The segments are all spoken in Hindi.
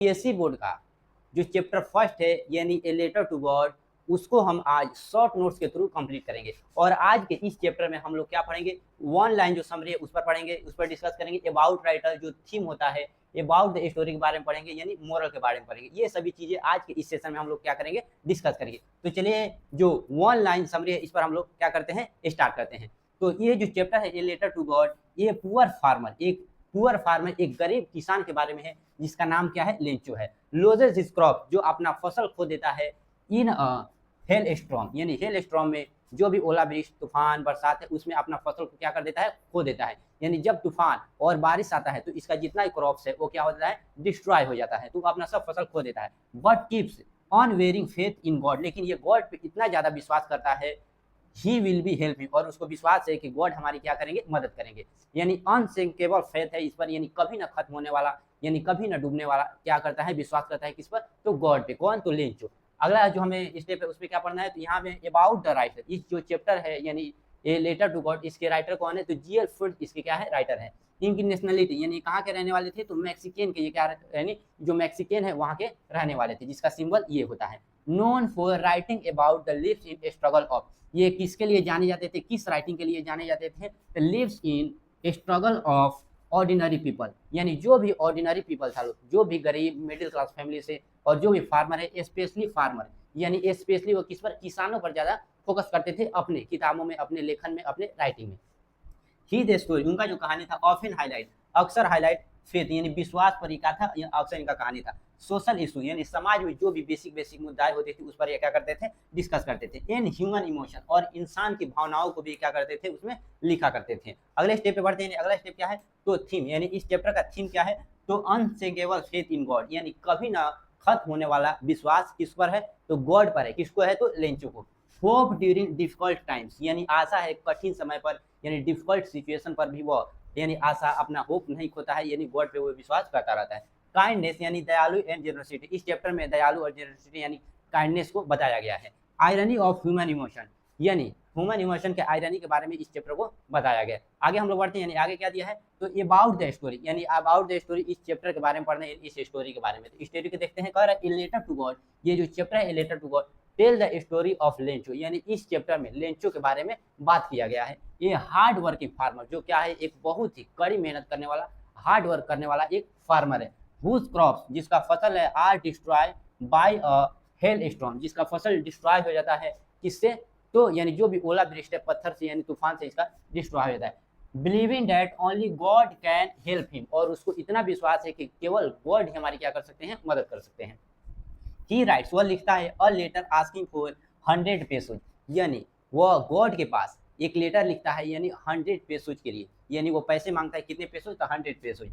सीबीएसई बोर्ड का जो चैप्टर फर्स्ट है यानी ए लेटर टू गॉड, उसको हम आज शॉर्ट नोट्स के थ्रू कंप्लीट करेंगे। और आज के इस चैप्टर में हम लोग क्या पढ़ेंगे, वन लाइन जो समरी है उस पर पढ़ेंगे, उस पर डिस्कस करेंगे। अबाउट राइटर जो थीम होता है, अबाउट द स्टोरी के बारे में पढ़ेंगे, यानी मोरल के बारे में पढ़ेंगे। ये सभी चीजें आज के इस सेशन में हम लोग क्या करेंगे, डिस्कस करेंगे। तो चलिए जो वन लाइन समरी है इस पर हम लोग क्या करते हैं, स्टार्ट करते हैं। तो ये जो चैप्टर है ए लेटर टू गॉड, ये पुअर फार्मर एक गरीब किसान के बारे में है, जिसका नाम क्या है, लेंचो है। लॉसेस हिज क्रॉप, जो अपना फसल खो देता है इन हेल स्ट्रॉम, यानी हेल स्ट्रॉम में जो भी ओलावृष्टि, तूफान, बरसात है, उसमें अपना फसल को क्या कर देता है, खो देता है। यानी जब तूफान और बारिश आता है तो इसका जितना क्रॉप्स है वो क्या हो जाता है, डिस्ट्रॉय हो जाता है, तो अपना सब फसल खो देता है। But keeps on wearing faith in God, लेकिन ये गॉड पे इतना ज्यादा विश्वास करता है, he will be help him, और उसको विश्वास है कि गॉड हमारी क्या करेंगे, मदद करेंगे। यानी अनसिंकेबल फेथ है इस पर, यानी कभी ना खत्म होने वाला, यानी कभी ना डूबने वाला, क्या करता है, विश्वास करता है किस पर, तो गॉड पे। कौन, तो लेंचो। अगला जो हमें स्टेप है उसमें क्या पढ़ना है, तो यहाँ में अबाउट द राइटर, इस जो चैप्टर है यानी ए लेटर टू गॉड, इसके राइटर कौन है, तो जीएल फ्रूड इसके क्या है, राइटर है। इनकी नेशनलिटी, यानी कहाँ के रहने वाले थे, तो मैक्सिकन के, ये क्या यानी जो मैक्सिकन है वहाँ के रहने वाले थे, जिसका सिंबल ये होता है। Known for writing about the lives in struggle of, ये किसके लिए जाने जाते थे, किस राइटिंग के लिए जाने जाते थे, the lives in struggle of ordinary people, यानी जो भी ऑर्डिनरी पीपल था, जो भी गरीब मिडिल क्लास फैमिली से, और जो भी फार्मर है, स्पेशली फार्मर, यानी स्पेशली वो किस पर, किसानों पर ज्यादा फोकस करते थे अपने किताबों में, अपने लेखन में, अपने राइटिंग में। ही द स्टोरी, उनका जो कहानी था, ऑफन हाईलाइट, अक्सर हाईलाइट फेथ, यानी विश्वास पर ही का था, अक्सर इनका कहानी था। सोशल इशू, यानी समाज में जो भी बेसिक मुद्दाएं होते थे उस पर ये क्या करते थे, डिस्कस करते थे। एंड ह्यूमन इमोशन, और इंसान की भावनाओं को भी क्या करते थे, उसमें लिखा करते थे। अगले स्टेप पे बढ़ते हैं। अगला स्टेप क्या है, तो थीम, यानी इस चैप्टर का थीम क्या है, तो अनशेकेबल फेथ इन गॉड, यानी कभी ना खत्म होने वाला विश्वास किस पर है, तो गॉड पर है। किसको है, तो लेंचो को। होप ड्यूरिंग डिफिकल्ट टाइम्स, यानी आशा है कठिन समय पर, यानी डिफिकल्ट सिचुएशन पर भी वो यानी आशा, अपना होप नहीं खोता है, यानी गॉड पे वो विश्वास करता रहता है। काइंडनेस, यानी दयालु एंड जेनरसिटी, इस चैप्टर में दयालु और जेनरसिटी यानी काइंडनेस को बताया गया है। आयरनी ऑफ ह्यूमन इमोशन, यानी ह्यूमन इमोशन के आयरनी के बारे में इस चैप्टर को बताया गया। आगे हम लोग बढ़ते हैं, यानी आगे क्या दिया है, तो अबाउट द स्टोरी, यानी अबाउट द स्टोरी, इस चैप्टर के बारे में पढ़ना है, इस स्टोरी के बारे में। तो स्टोरी को देखते हैं, कह रहा है ए लेटर टू गॉड, ये जो चैप्टर है a letter to God tell the story of Lencho, यानी इस चैप्टर में लेंचो के बारे में बात किया गया है। ये हार्ड वर्किंग फार्मर, जो क्या है, एक बहुत ही कड़ी मेहनत करने वाला, हार्ड वर्क करने वाला एक फार्मर है। हुज क्रॉप्स, जिसका फसल है, are destroy by a hailstorm, जिसका फसल डिस्ट्रॉय हो जाता है, किससे, तो यानी जो भी ओलावृष्टि है, पत्थर से यानी तूफान से इसका डिस्ट्रॉय हो जाता है। Believing that only God can help him, और उसको इतना विश्वास है कि केवल गॉड ही हमारी क्या कर सकते हैं, मदद कर सकते हैं। ही राइट्स, वह लिखता है, अ लेटर आस्किंग फॉर 100 पेसोज, यानी वह गॉड के पास एक लेटर लिखता है, यानी 100 पेसोज के लिए, यानी वो पैसे मांगता है, कितने पेसोज, तो 100 pesos.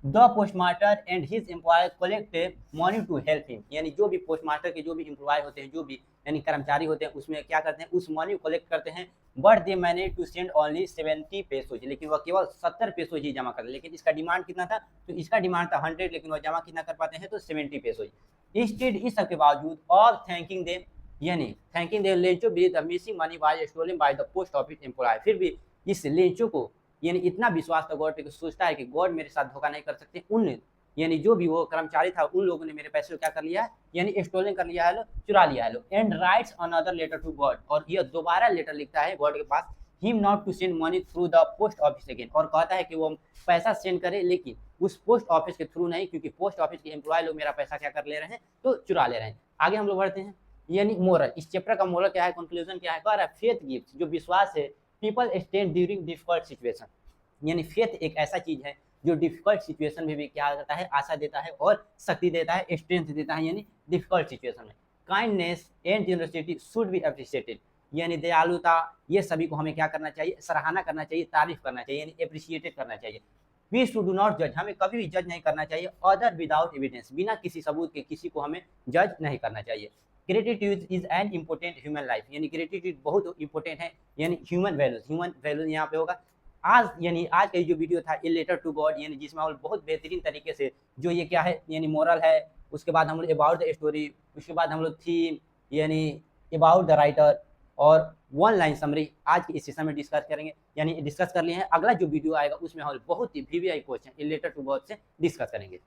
The postmaster and his employ collect money to help him, यानी जो भी पोस्टमास्टर के जो भी एम्प्लॉय होते हैं, जो भी यानी कर्मचारी होते हैं, उसमें क्या करते हैं, उस मनी को कलेक्ट करते हैं। But they manage to send only 70 pesos, लेकिन वह केवल 70 पेसोज ही जमा करते हैं। लेकिन इसका डिमांड कितना था, तो इसका डिमांड था 100, लेकिन वह जमा कितना कर पाते हैं, तो 70 पेसोज। इंस्टेड, इस सब के बावजूद, ऑफ थैंकिंग देम, यानी thanking them Lencho with the missing money was stolen by the post office employ, फिर भी इस लेंचो को यानी इतना विश्वास था गॉड पे, सोचता है कि गॉड मेरे साथ धोखा नहीं कर सकते। उन यानी जो भी वो कर्मचारी था, उन लोगों ने मेरे पैसे को क्या कर लिया है, यानी स्टोलन कर लिया है, चुरा लिया है। And writes another letter to God, और यह दोबारा लेटर लिखता है गॉड के पास, him not to send money through the post office again, और कहता है कि वो पैसा सेंड करे, लेकिन उस पोस्ट ऑफिस के थ्रू नहीं, क्योंकि पोस्ट ऑफिस के एम्प्लॉय लोग मेरा पैसा क्या कर ले रहे हैं, तो चुरा ले रहे हैं। आगे हम लोग बढ़ते हैं, यानी मोरल, इस चैप्टर का मोरल क्या है, कंक्लूजन क्या है, कह रहा है फेथ गिव्स, जो विश्वास है, people stand during difficult situation, यानी फेथ एक ऐसा चीज है जो डिफिकल्ट सिचुएशन में भी क्या करता है, आशा देता है और शक्ति देता है, स्ट्रेंथ देता है, यानी डिफिकल्ट सिचुएशन में। Kindness and generosity should be appreciated, यानी दयालुता, ये सभी को हमें क्या करना चाहिए, सराहना करना चाहिए, तारीफ करना चाहिए, यानी एप्रिशिएटेड करना चाहिए। वी शुड डू नॉट जज, हमें कभी भी जज नहीं करना चाहिए। अदर विदाउट एविडेंस, बिना किसी सबूत के किसी को हमें जज नहीं करना चाहिए। Gratitude is an important human life, यानी ग्रेटिट्यूड बहुत इंपॉर्टेंट है, यानी ह्यूमन वैल्यूज यहाँ पे होगा। आज यानी आज का जो वीडियो था ए लेटर टू गॉड, यानी जिसमें हम बहुत बेहतरीन तरीके से जो ये क्या है, यानी मोरल है, उसके बाद हम लोग अबाउट द स्टोरी, उसके बाद हम लोग थीम, यानी अबाउट द राइटर, और वन लाइन समरी आज के इस सेशन में डिस्कस करेंगे, यानी डिस्कस कर लिए हैं। अगला जो वीडियो आएगा उसमें हम बहुत ही VVI question A letter to God से डिस्कस करेंगे।